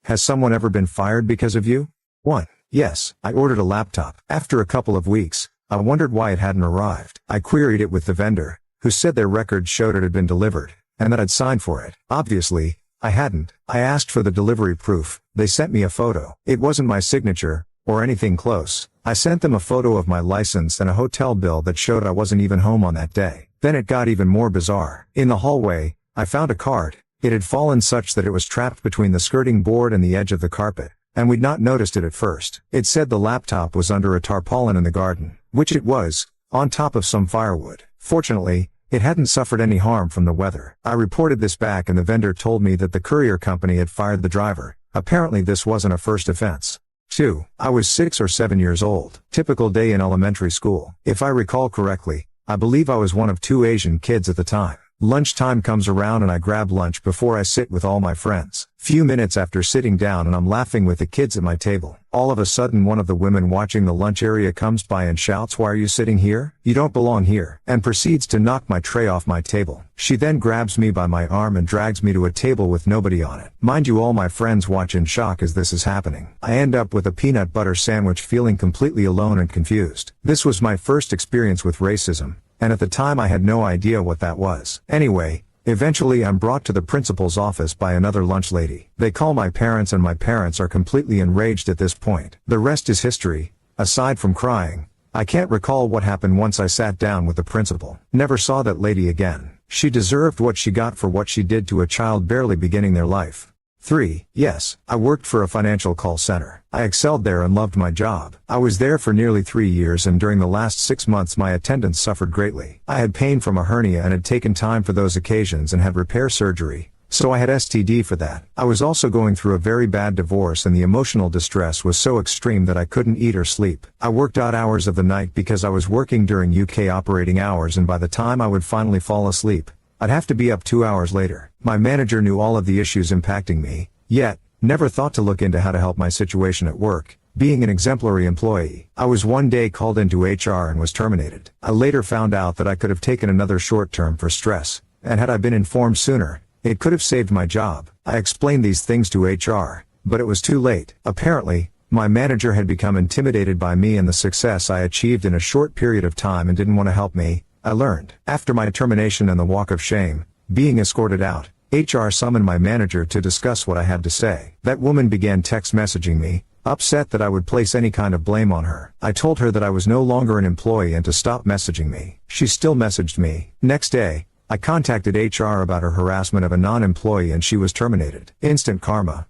Has someone ever been fired because of you? 1. Yes, I ordered a laptop. After a couple of weeks, I wondered why it hadn't arrived. I queried it with the vendor, who said their records showed it had been delivered, and that I'd signed for it. Obviously, I hadn't. I asked for the delivery proof. They sent me a photo. It wasn't my signature, or anything close. I sent them a photo of my license and a hotel bill that showed I wasn't even home on that day. Then it got even more bizarre. In the hallway, I found a card. It had fallen such that it was trapped between the skirting board and the edge of the carpet, and we'd not noticed it at first. It said the laptop was under a tarpaulin in the garden, which it was, on top of some firewood. Fortunately, it hadn't suffered any harm from the weather. I reported this back and the vendor told me that the courier company had fired the driver. Apparently this wasn't a first offense. 2. I was 6 or 7 years old. Typical day in elementary school. If I recall correctly, I believe I was one of 2 Asian kids at the time. Lunchtime comes around and I grab lunch before I sit with all my friends. Few minutes after sitting down and I'm laughing with the kids at my table, all of a sudden one of the women watching the lunch area comes by and shouts, "Why are you sitting here? You don't belong here," and proceeds to knock my tray off my table. She then grabs me by my arm and drags me to a table with nobody on it. Mind you, all my friends watch in shock as this is happening. I end up with a peanut butter sandwich feeling completely alone and confused. This was my first experience with racism, and at the time I had no idea what that was. Anyway, eventually I'm brought to the principal's office by another lunch lady. They call my parents and my parents are completely enraged at this point. The rest is history. Aside from crying, I can't recall what happened once I sat down with the principal. Never saw that lady again. She deserved what she got for what she did to a child barely beginning their life. 3. Yes, I worked for a financial call center. I excelled there and loved my job. I was there for nearly 3 years and during the last 6 months my attendance suffered greatly. I had pain from a hernia and had taken time for those occasions and had repair surgery, so I had STD for that. I was also going through a very bad divorce and the emotional distress was so extreme that I couldn't eat or sleep. I worked odd hours of the night because I was working during UK operating hours and by the time I would finally fall asleep, I'd have to be up 2 hours later. My manager knew all of the issues impacting me, yet, never thought to look into how to help my situation at work. Being an exemplary employee, I was one day called into HR and was terminated. I later found out that I could have taken another short term for stress, and had I been informed sooner, it could have saved my job. I explained these things to HR, but it was too late. Apparently, my manager had become intimidated by me and the success I achieved in a short period of time and didn't want to help me. I learned. After my termination and the walk of shame, being escorted out, HR summoned my manager to discuss what I had to say. That woman began text messaging me, upset that I would place any kind of blame on her. I told her that I was no longer an employee and to stop messaging me. She still messaged me. Next day, I contacted HR about her harassment of a non-employee and she was terminated. Instant karma.